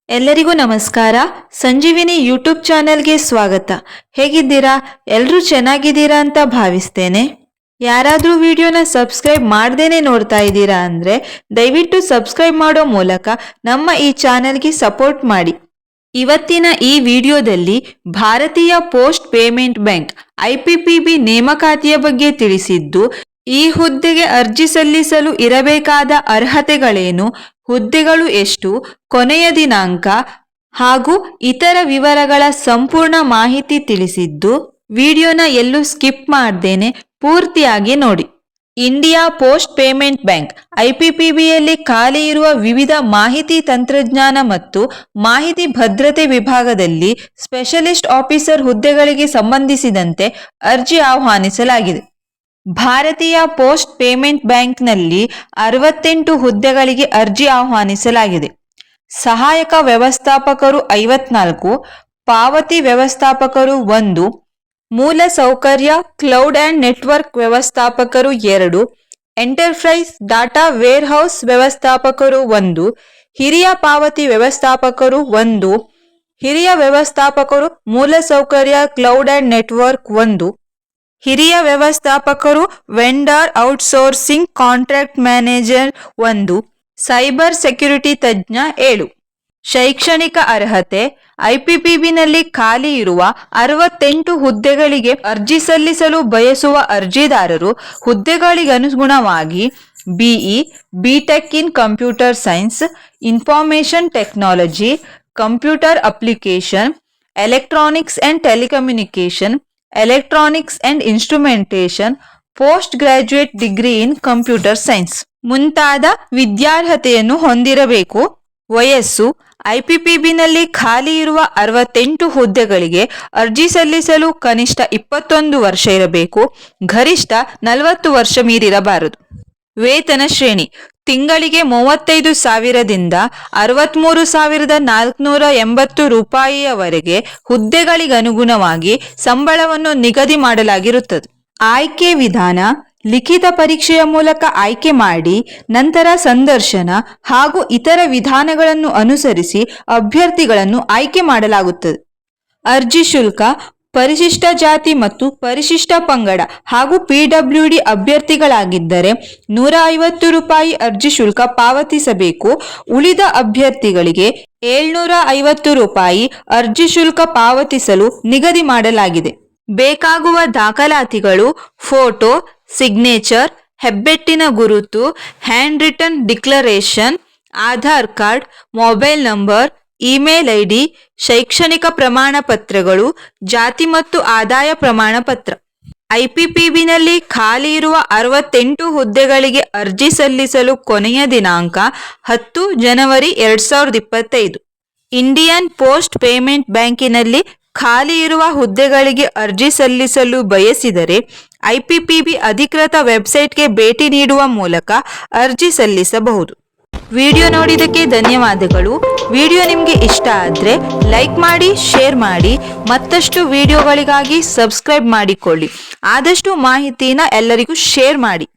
ಎಲ್ಲರಿಗೂ ನಮಸ್ಕಾರ. ಸಂಜೀವಿನಿ ಯೂಟ್ಯೂಬ್ ಚಾನೆಲ್ಗೆ ಸ್ವಾಗತ. ಹೇಗಿದ್ದೀರಾ? ಎಲ್ಲರೂ ಚೆನ್ನಾಗಿದ್ದೀರಾ ಅಂತ ಭಾವಿಸ್ತೇನೆ. ಯಾರಾದರೂ ವಿಡಿಯೋನ ಸಬ್ಸ್ಕ್ರೈಬ್ ಮಾಡ್ದೇನೆ ನೋಡ್ತಾ ಇದ್ದೀರಾ ಅಂದರೆ ದಯವಿಟ್ಟು ಸಬ್ಸ್ಕ್ರೈಬ್ ಮಾಡೋ ಮೂಲಕ ನಮ್ಮ ಈ ಚಾನೆಲ್ಗೆ ಸಪೋರ್ಟ್ ಮಾಡಿ. ಇವತ್ತಿನ ಈ ವಿಡಿಯೋದಲ್ಲಿ ಭಾರತೀಯ ಪೋಸ್ಟ್ ಪೇಮೆಂಟ್ ಬ್ಯಾಂಕ್ IPPB ನೇಮಕಾತಿಯ ಬಗ್ಗೆ ತಿಳಿಸಿದ್ದು, ಈ ಹುದ್ದೆಗೆ ಅರ್ಜಿ ಸಲ್ಲಿಸಲು ಇರಬೇಕಾದ ಅರ್ಹತೆಗಳೇನು, ಹುದ್ದೆಗಳು ಎಷ್ಟು, ಕೊನೆಯ ದಿನಾಂಕ ಹಾಗೂ ಇತರ ವಿವರಗಳ ಸಂಪೂರ್ಣ ಮಾಹಿತಿ ತಿಳಿಸಿದ್ದು. ವಿಡಿಯೋನ ಎಲ್ಲೂ ಸ್ಕಿಪ್ ಮಾಡ್ದೇನೆ ಪೂರ್ತಿಯಾಗಿ ನೋಡಿ. ಇಂಡಿಯಾ ಪೋಸ್ಟ್ ಪೇಮೆಂಟ್ ಬ್ಯಾಂಕ್ IPPBಯಲ್ಲಿ ಖಾಲಿ ಇರುವ ವಿವಿಧ ಮಾಹಿತಿ ತಂತ್ರಜ್ಞಾನ ಮತ್ತು ಮಾಹಿತಿ ಭದ್ರತೆ ವಿಭಾಗದಲ್ಲಿ ಸ್ಪೆಷಲಿಸ್ಟ್ ಆಫೀಸರ್ ಹುದ್ದೆಗಳಿಗೆ ಸಂಬಂಧಿಸಿದಂತೆ ಅರ್ಜಿ ಆಹ್ವಾನಿಸಲಾಗಿದೆ. ಭಾರತೀಯ ಪೋಸ್ಟ್ ಪೇಮೆಂಟ್ ಬ್ಯಾಂಕ್ನಲ್ಲಿ 68 ಹುದ್ದೆಗಳಿಗೆ ಅರ್ಜಿ ಆಹ್ವಾನಿಸಲಾಗಿದೆ. ಸಹಾಯಕ ವ್ಯವಸ್ಥಾಪಕರು 54, ಪಾವತಿ ವ್ಯವಸ್ಥಾಪಕರು 1, ಮೂಲ ಸೌಕರ್ಯ ಕ್ಲೌಡ್ ಅಂಡ್ ನೆಟ್ವರ್ಕ್ ವ್ಯವಸ್ಥಾಪಕರು 2, ಎಂಟರ್ಪ್ರೈಸ್ ಡಾಟಾ ವೇರ್ಹೌಸ್ ವ್ಯವಸ್ಥಾಪಕರು 1, ಹಿರಿಯ ಪಾವತಿ ವ್ಯವಸ್ಥಾಪಕರು 1, ಹಿರಿಯ ವ್ಯವಸ್ಥಾಪಕರು ಮೂಲಸೌಕರ್ಯ ಕ್ಲೌಡ್ ಅಂಡ್ ನೆಟ್ವರ್ಕ್ 1, ಹಿರಿಯ ವ್ಯವಸ್ಥಾಪಕರು vendor outsourcing contract manager 1, cyber security ತಜ್ಞ 7. ಶೈಕ್ಷಣಿಕ ಅರ್ಹತೆ: IPPBನಲ್ಲಿ ಖಾಲಿ ಇರುವ 68 ಹುದ್ದೆಗಳಿಗೆ ಅರ್ಜಿ ಸಲ್ಲಿಸಲು ಬಯಸುವ ಅರ್ಜಿದಾರರು ಹುದ್ದೆಗಳಿಗನುಗುಣವಾಗಿ BE, BTech in computer science, information technology, computer application, electronics and telecommunication, electronics and instrumentation, post graduate degree in computer science ಮುಂತಾದ ವಿದ್ಯಾರ್ಹತೆಯನ್ನು ಹೊಂದಿರಬೇಕು. ವಯಸ್ಸು: IPPBನಲ್ಲಿ ಖಾಲಿ ಇರುವ 68 ಹುದ್ದೆಗಳಿಗೆ ಅರ್ಜಿ ಸಲ್ಲಿಸಲು ಕನಿಷ್ಠ 21 ವರ್ಷ ಇರಬೇಕು, ಗರಿಷ್ಠ 40 ವರ್ಷ ಮೀರಿರಬಾರದು. ವೇತನ ಶ್ರೇಣಿ: ತಿಂಗಳಿಗೆ 35,000ದಿಂದ 63,480 ರೂಪಾಯಿಯವರೆಗೆ ಹುದ್ದೆಗಳಿಗನುಗುಣವಾಗಿ ಸಂಬಳವನ್ನು ನಿಗದಿ ಮಾಡಲಾಗಿರುತ್ತದೆ. ಆಯ್ಕೆ ವಿಧಾನ: ಲಿಖಿತ ಪರೀಕ್ಷೆಯ ಮೂಲಕ ಆಯ್ಕೆ ಮಾಡಿ ನಂತರ ಸಂದರ್ಶನ ಹಾಗೂ ಇತರ ವಿಧಾನಗಳನ್ನು ಅನುಸರಿಸಿ ಅಭ್ಯರ್ಥಿಗಳನ್ನು ಆಯ್ಕೆ ಮಾಡಲಾಗುತ್ತದೆ. ಅರ್ಜಿ ಶುಲ್ಕ: ಪರಿಶಿಷ್ಟ ಜಾತಿ ಮತ್ತು ಪರಿಶಿಷ್ಟ ಪಂಗಡ ಹಾಗೂ PWD ಅಭ್ಯರ್ಥಿಗಳಾಗಿದ್ದರೆ 150 ರೂಪಾಯಿ ಅರ್ಜಿ ಶುಲ್ಕ ಪಾವತಿಸಬೇಕು. ಉಳಿದ ಅಭ್ಯರ್ಥಿಗಳಿಗೆ 750 ರೂಪಾಯಿ ಅರ್ಜಿ ಶುಲ್ಕ ಪಾವತಿಸಲು ನಿಗದಿ ಮಾಡಲಾಗಿದೆ. ಬೇಕಾಗುವ ದಾಖಲಾತಿಗಳು: ಫೋಟೋ, ಸಿಗ್ನೇಚರ್, ಹೆಬ್ಬೆಟ್ಟಿನ ಗುರುತು, hand written declaration, Aadhaar card, mobile number, email ID, ಶೈಕ್ಷಣಿಕ ಪ್ರಮಾಣ ಪತ್ರಗಳು, ಜಾತಿ ಮತ್ತು ಆದಾಯ ಪ್ರಮಾಣ ಪತ್ರ. IPPBನಲ್ಲಿ ಖಾಲಿ ಇರುವ 68 ಹುದ್ದೆಗಳಿಗೆ ಅರ್ಜಿ ಸಲ್ಲಿಸಲು ಕೊನೆಯ ದಿನಾಂಕ 10 ಜನವರಿ 2025. ಇಂಡಿಯನ್ ಪೋಸ್ಟ್ ಪೇಮೆಂಟ್ ಬ್ಯಾಂಕಿನಲ್ಲಿ ಖಾಲಿ ಇರುವ ಹುದ್ದೆಗಳಿಗೆ ಅರ್ಜಿ ಸಲ್ಲಿಸಲು ಬಯಸಿದರೆ IPPB ಅಧಿಕೃತ ವೆಬ್ಸೈಟ್ಗೆ ಭೇಟಿ ನೀಡುವ ಮೂಲಕ ಅರ್ಜಿ ಸಲ್ಲಿಸಬಹುದು. ವಿಡಿಯೋ ನೋಡಿದ್ದಕ್ಕೆ ಧನ್ಯವಾದಗಳು. ವಿಡಿಯೋ ನಿಮಗೆ ಇಷ್ಟ ಆದರೆ ಲೈಕ್ ಮಾಡಿ, ಶೇರ್ ಮಾಡಿ. ಮತ್ತಷ್ಟು ವಿಡಿಯೋಗಳಿಗಾಗಿ ಸಬ್ಸ್ಕ್ರೈಬ್ ಮಾಡಿಕೊಳ್ಳಿ. ಆದಷ್ಟು ಮಾಹಿತಿನ ಎಲ್ಲರಿಗೂ ಶೇರ್ ಮಾಡಿ.